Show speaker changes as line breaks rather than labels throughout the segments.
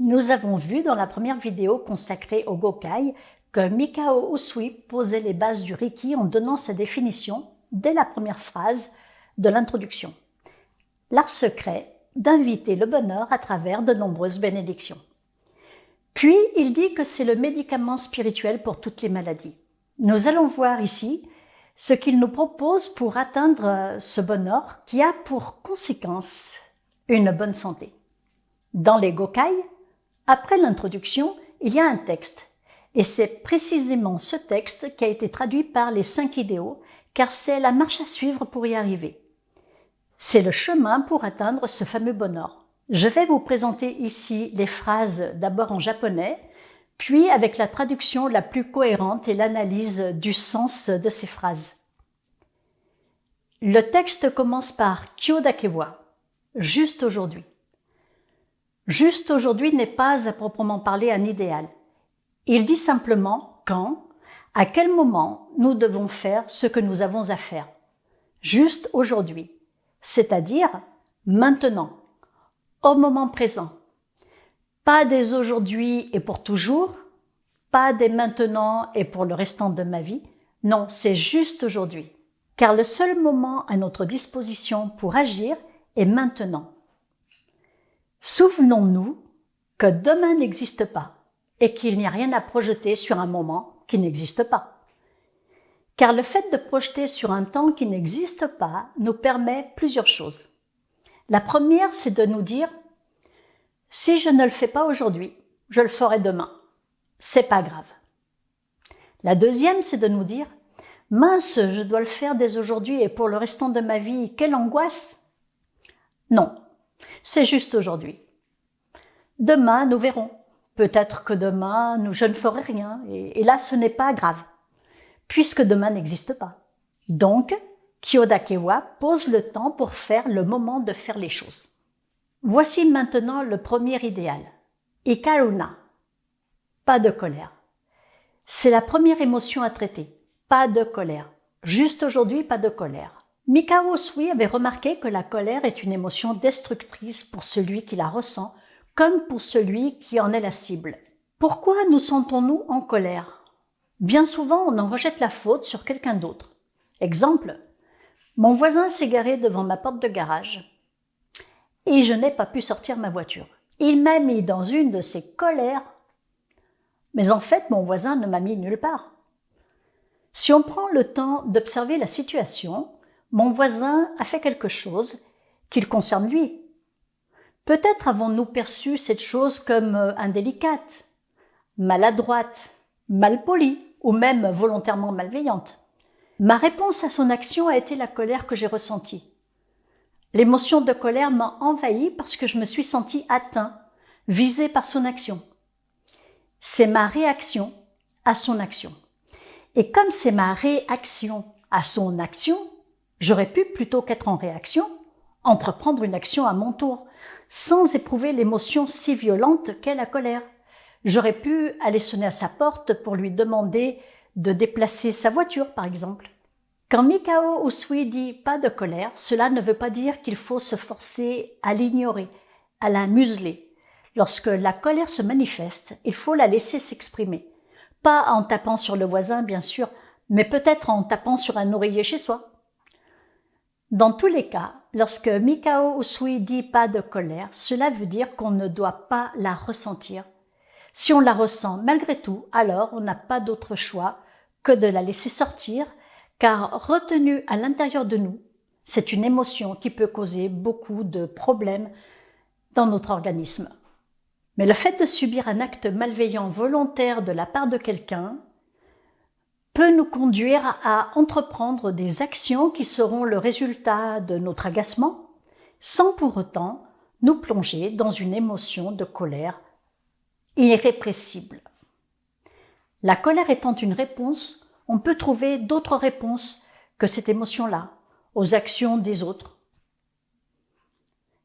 Nous avons vu dans la première vidéo consacrée au Gokai que Mikao Usui posait les bases du Reiki en donnant sa définition dès la première phrase de l'introduction. L'art secret d'inviter le bonheur à travers de nombreuses bénédictions. Puis, il dit que c'est le médicament spirituel pour toutes les maladies. Nous allons voir ici ce qu'il nous propose pour atteindre ce bonheur qui a pour conséquence une bonne santé. Dans les Gokai, après l'introduction, il y a un texte. Et c'est précisément ce texte qui a été traduit par les 5 idéaux, car c'est la marche à suivre pour y arriver. C'est le chemin pour atteindre ce fameux bonheur. Je vais vous présenter ici les phrases d'abord en japonais, puis avec la traduction la plus cohérente et l'analyse du sens de ces phrases. Le texte commence par Kyodakewa, juste aujourd'hui. Juste aujourd'hui n'est pas à proprement parler un idéal. Il dit simplement quand, à quel moment nous devons faire ce que nous avons à faire. Juste aujourd'hui, c'est-à-dire maintenant, au moment présent. Pas des aujourd'hui et pour toujours, pas des maintenant et pour le restant de ma vie. Non, c'est juste aujourd'hui. Car le seul moment à notre disposition pour agir est maintenant. Souvenons-nous que demain n'existe pas et qu'il n'y a rien à projeter sur un moment qui n'existe pas. Car le fait de projeter sur un temps qui n'existe pas nous permet plusieurs choses. La première, c'est de nous dire « Si je ne le fais pas aujourd'hui, je le ferai demain. C'est pas grave. » La deuxième, c'est de nous dire « Mince, je dois le faire dès aujourd'hui et pour le restant de ma vie, quelle angoisse !» Non, c'est juste aujourd'hui. Demain, nous verrons. Peut-être que demain, je ne ferai rien et là, ce n'est pas grave, puisque demain n'existe pas. Donc, Kyodakewa pose le temps pour faire le moment de faire les choses. Voici maintenant le premier idéal. Ikaruna. Pas de colère. C'est la première émotion à traiter. Pas de colère. Juste aujourd'hui, pas de colère. Mikao Usui avait remarqué que la colère est une émotion destructrice pour celui qui la ressent, comme pour celui qui en est la cible. Pourquoi nous sentons-nous en colère ? Bien souvent, on en rejette la faute sur quelqu'un d'autre. Exemple, mon voisin s'est garé devant ma porte de garage et je n'ai pas pu sortir ma voiture. Il m'a mis dans une de ses colères, mais en fait, mon voisin ne m'a mis nulle part. Si on prend le temps d'observer la situation, mon voisin a fait quelque chose qui le concerne lui. Peut-être avons-nous perçu cette chose comme indélicate, maladroite, malpolie ou même volontairement malveillante. Ma réponse à son action a été la colère que j'ai ressentie. L'émotion de colère m'a envahi parce que je me suis senti atteint, visé par son action. C'est ma réaction à son action. Et comme c'est ma réaction à son action, j'aurais pu, plutôt qu'être en réaction, entreprendre une action à mon tour, sans éprouver l'émotion si violente qu'est la colère. J'aurais pu aller sonner à sa porte pour lui demander de déplacer sa voiture, par exemple. Quand Mikao Usui dit « pas de colère », cela ne veut pas dire qu'il faut se forcer à l'ignorer, à la museler. Lorsque la colère se manifeste, il faut la laisser s'exprimer. Pas en tapant sur le voisin, bien sûr, mais peut-être en tapant sur un oreiller chez soi. Dans tous les cas, lorsque Mikao Usui dit « pas de colère », cela veut dire qu'on ne doit pas la ressentir. Si on la ressent malgré tout, alors on n'a pas d'autre choix que de la laisser sortir, car retenue à l'intérieur de nous, c'est une émotion qui peut causer beaucoup de problèmes dans notre organisme. Mais le fait de subir un acte malveillant volontaire de la part de quelqu'un peut nous conduire à entreprendre des actions qui seront le résultat de notre agacement, sans pour autant nous plonger dans une émotion de colère irrépressible. La colère étant une réponse, on peut trouver d'autres réponses que cette émotion-là, aux actions des autres.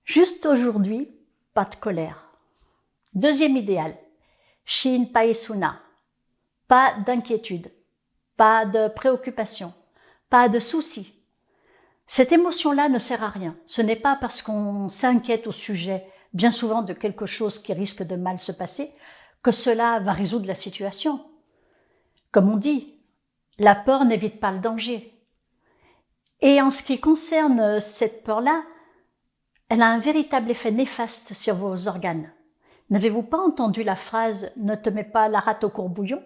Juste aujourd'hui, pas de colère. Deuxième idéal, Shinpai Suna, pas d'inquiétude, pas de préoccupation, pas de soucis. Cette émotion-là ne sert à rien. Ce n'est pas parce qu'on s'inquiète au sujet bien souvent de quelque chose qui risque de mal se passer, que cela va résoudre la situation. Comme on dit, la peur n'évite pas le danger. Et en ce qui concerne cette peur-là, elle a un véritable effet néfaste sur vos organes. N'avez-vous pas entendu la phrase « ne te mets pas la rate au courbouillon » ?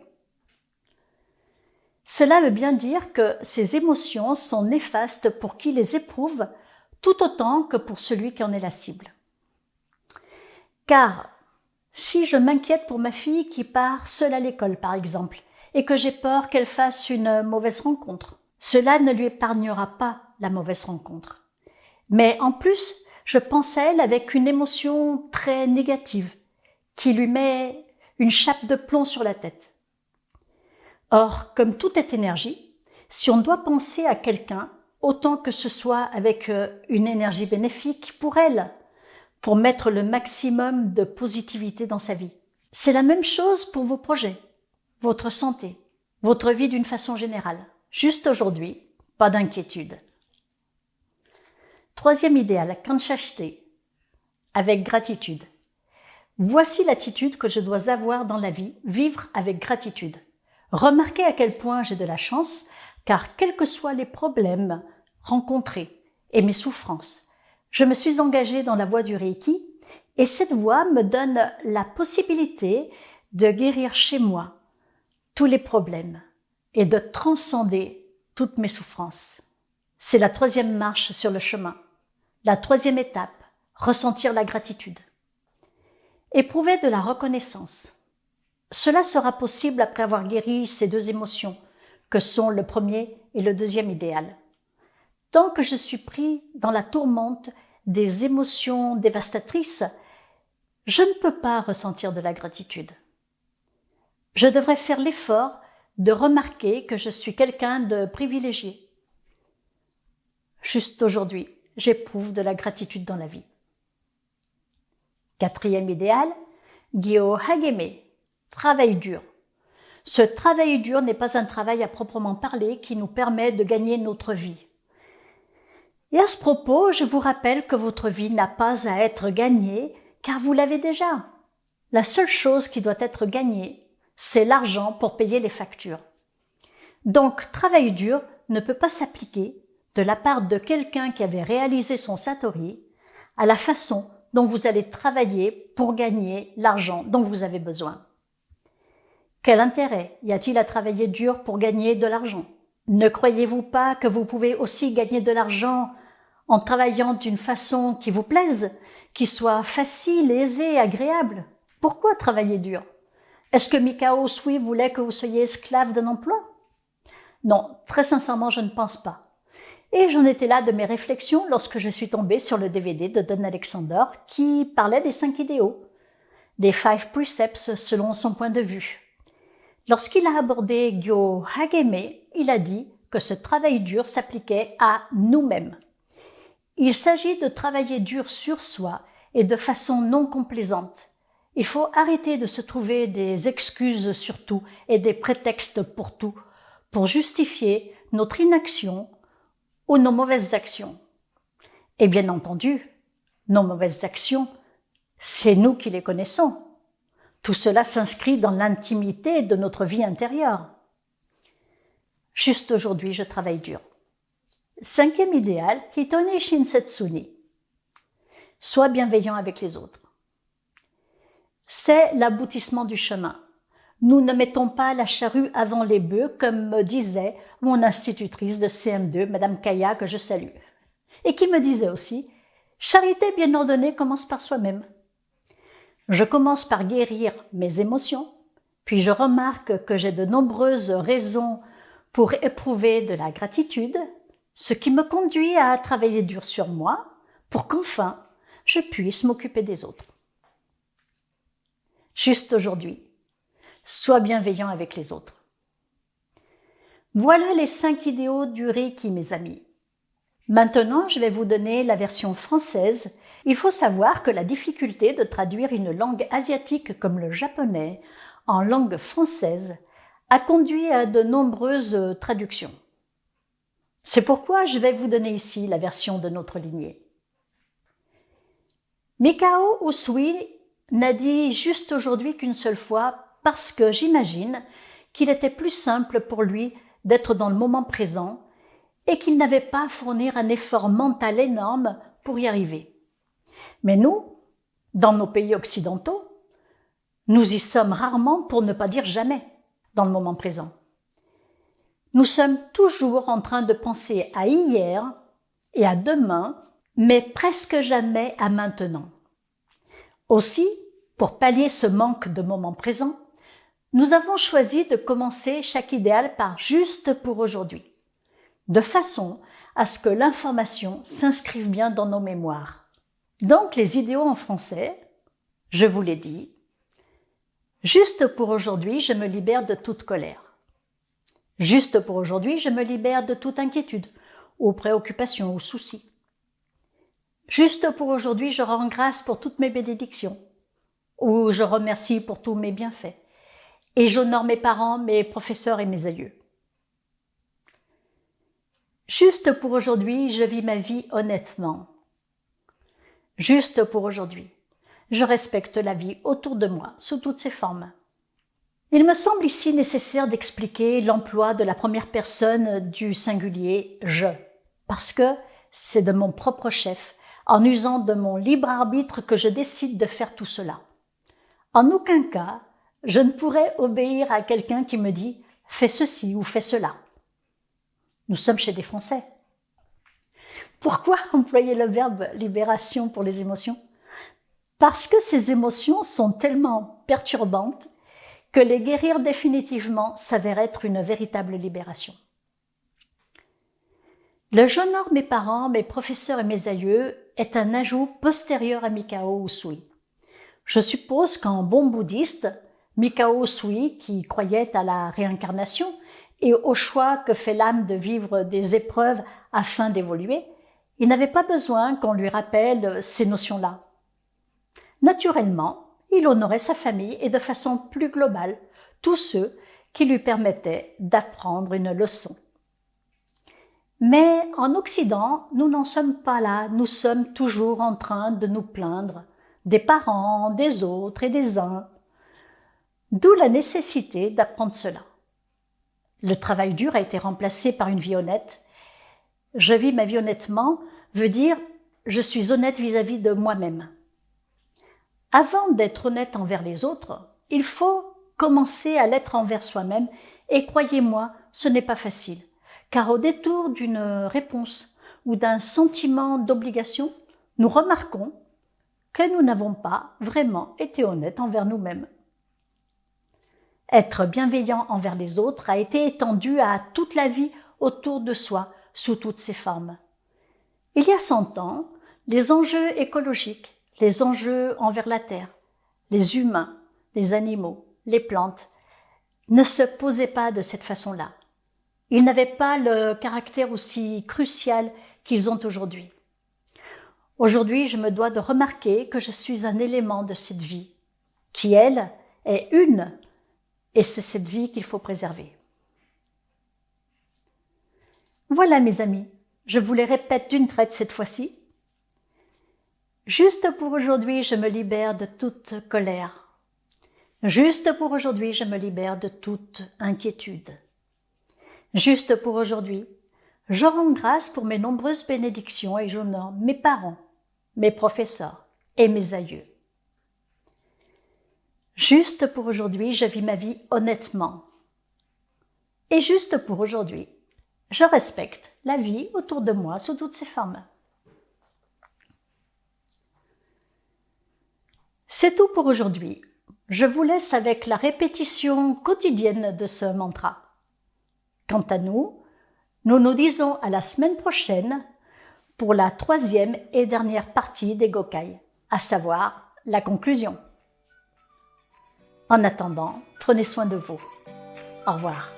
Cela veut bien dire que ces émotions sont néfastes pour qui les éprouve tout autant que pour celui qui en est la cible. Car si je m'inquiète pour ma fille qui part seule à l'école, par exemple, et que j'ai peur qu'elle fasse une mauvaise rencontre, cela ne lui épargnera pas la mauvaise rencontre. Mais en plus, je pense à elle avec une émotion très négative qui lui met une chape de plomb sur la tête. Or, comme tout est énergie, si on doit penser à quelqu'un, autant que ce soit avec une énergie bénéfique pour elle, pour mettre le maximum de positivité dans sa vie. C'est la même chose pour vos projets, votre santé, votre vie d'une façon générale. Juste aujourd'hui, pas d'inquiétude. Troisième idéal, Kanshashte, avec gratitude. Voici l'attitude que je dois avoir dans la vie, vivre avec gratitude. Remarquez à quel point j'ai de la chance, car quels que soient les problèmes rencontrés et mes souffrances, je me suis engagée dans la voie du Reiki et cette voie me donne la possibilité de guérir chez moi tous les problèmes et de transcender toutes mes souffrances. C'est la troisième marche sur le chemin. La troisième étape, ressentir la gratitude. Éprouver de la reconnaissance. Cela sera possible après avoir guéri ces deux émotions, que sont le premier et le deuxième idéal. Tant que je suis pris dans la tourmente des émotions dévastatrices, je ne peux pas ressentir de la gratitude. Je devrais faire l'effort de remarquer que je suis quelqu'un de privilégié. Juste aujourd'hui, j'éprouve de la gratitude dans la vie. Quatrième idéal, Gyo Hageme, travail dur. Ce travail dur n'est pas un travail à proprement parler qui nous permet de gagner notre vie. Et à ce propos, je vous rappelle que votre vie n'a pas à être gagnée, car vous l'avez déjà. La seule chose qui doit être gagnée, c'est l'argent pour payer les factures. Donc, travail dur ne peut pas s'appliquer de la part de quelqu'un qui avait réalisé son Satori à la façon dont vous allez travailler pour gagner l'argent dont vous avez besoin. Quel intérêt y a-t-il à travailler dur pour gagner de l'argent ? Ne croyez-vous pas que vous pouvez aussi gagner de l'argent en travaillant d'une façon qui vous plaise, qui soit facile, aisée, agréable ? Pourquoi travailler dur ? Est-ce que Mikao Usui voulait que vous soyez esclave d'un emploi ? Non, très sincèrement, je ne pense pas. Et j'en étais là de mes réflexions lorsque je suis tombée sur le DVD de Don Alexander qui parlait des 5 idéaux, des 5 precepts selon son point de vue. Lorsqu'il a abordé Gyo Hageme, il a dit que ce travail dur s'appliquait à nous-mêmes. Il s'agit de travailler dur sur soi et de façon non complaisante. Il faut arrêter de se trouver des excuses sur tout et des prétextes pour tout, pour justifier notre inaction ou nos mauvaises actions. Et bien entendu, nos mauvaises actions, c'est nous qui les connaissons. Tout cela s'inscrit dans l'intimité de notre vie intérieure. Juste aujourd'hui, je travaille dur. 5e idéal, Hitone Shinsetsuni. Sois bienveillant avec les autres. C'est l'aboutissement du chemin. Nous ne mettons pas la charrue avant les bœufs, comme me disait mon institutrice de CM2, Madame Kaya, que je salue. Et qui me disait aussi, charité bien ordonnée commence par soi-même. Je commence par guérir mes émotions, puis je remarque que j'ai de nombreuses raisons pour éprouver de la gratitude, ce qui me conduit à travailler dur sur moi pour qu'enfin je puisse m'occuper des autres. Juste aujourd'hui, sois bienveillant avec les autres. Voilà les 5 idéaux du Reiki, mes amis. Maintenant, je vais vous donner la version française. Il faut savoir que la difficulté de traduire une langue asiatique comme le japonais en langue française a conduit à de nombreuses traductions. C'est pourquoi je vais vous donner ici la version de notre lignée. Mikao Usui n'a dit juste aujourd'hui qu'une seule fois parce que j'imagine qu'il était plus simple pour lui d'être dans le moment présent et qu'il n'avait pas à fournir un effort mental énorme pour y arriver. Mais nous, dans nos pays occidentaux, nous y sommes rarement, pour ne pas dire jamais, dans le moment présent. Nous sommes toujours en train de penser à hier et à demain, mais presque jamais à maintenant. Aussi, pour pallier ce manque de moment présent, nous avons choisi de commencer chaque idéal par juste pour aujourd'hui, de façon à ce que l'information s'inscrive bien dans nos mémoires. Donc les idéaux en français, je vous l'ai dit, juste pour aujourd'hui, je me libère de toute colère. Juste pour aujourd'hui, je me libère de toute inquiétude, ou préoccupation, ou souci. Juste pour aujourd'hui, je rends grâce pour toutes mes bénédictions, ou je remercie pour tous mes bienfaits, et j'honore mes parents, mes professeurs et mes aïeux. Juste pour aujourd'hui, je vis ma vie honnêtement. Juste pour aujourd'hui, je respecte la vie autour de moi, sous toutes ses formes. Il me semble ici nécessaire d'expliquer l'emploi de la première personne du singulier « je », parce que c'est de mon propre chef, en usant de mon libre arbitre que je décide de faire tout cela. En aucun cas, je ne pourrais obéir à quelqu'un qui me dit « fais ceci ou fais cela ». Nous sommes chez des Français. Pourquoi employer le verbe « libération » pour les émotions ? Parce que ces émotions sont tellement perturbantes que les guérir définitivement s'avère être une véritable libération. Le « j'honore mes parents, mes professeurs et mes aïeux » est un ajout postérieur à Mikao Usui. Je suppose qu'en bon bouddhiste, Mikao Usui, qui croyait à la réincarnation et au choix que fait l'âme de vivre des épreuves afin d'évoluer, il n'avait pas besoin qu'on lui rappelle ces notions-là. Naturellement, il honorait sa famille et de façon plus globale, tous ceux qui lui permettaient d'apprendre une leçon. Mais en Occident, nous n'en sommes pas là, nous sommes toujours en train de nous plaindre des parents, des autres et des uns, d'où la nécessité d'apprendre cela. Le travail dur a été remplacé par une vie honnête. Je vis ma vie honnêtement veut dire je suis honnête vis-à-vis de moi-même. Avant d'être honnête envers les autres, il faut commencer à l'être envers soi-même et croyez-moi, ce n'est pas facile, car au détour d'une réponse ou d'un sentiment d'obligation, nous remarquons que nous n'avons pas vraiment été honnêtes envers nous-mêmes. Être bienveillant envers les autres a été étendu à toute la vie autour de soi, sous toutes ses formes. Il y a 100 ans, les enjeux écologiques, les enjeux envers la terre, les humains, les animaux, les plantes, ne se posaient pas de cette façon-là. Ils n'avaient pas le caractère aussi crucial qu'ils ont aujourd'hui. Aujourd'hui, je me dois de remarquer que je suis un élément de cette vie, qui, elle, est une, et c'est cette vie qu'il faut préserver. Voilà, mes amis, je vous les répète d'une traite cette fois-ci. Juste pour aujourd'hui, je me libère de toute colère. Juste pour aujourd'hui, je me libère de toute inquiétude. Juste pour aujourd'hui, je rends grâce pour mes nombreuses bénédictions et j'honore mes parents, mes professeurs et mes aïeux. Juste pour aujourd'hui, je vis ma vie honnêtement. Et juste pour aujourd'hui, je respecte la vie autour de moi sous toutes ses formes. C'est tout pour aujourd'hui. Je vous laisse avec la répétition quotidienne de ce mantra. Quant à nous, nous nous disons à la semaine prochaine pour la 3e et dernière partie des Gokai, à savoir la conclusion. En attendant, prenez soin de vous. Au revoir.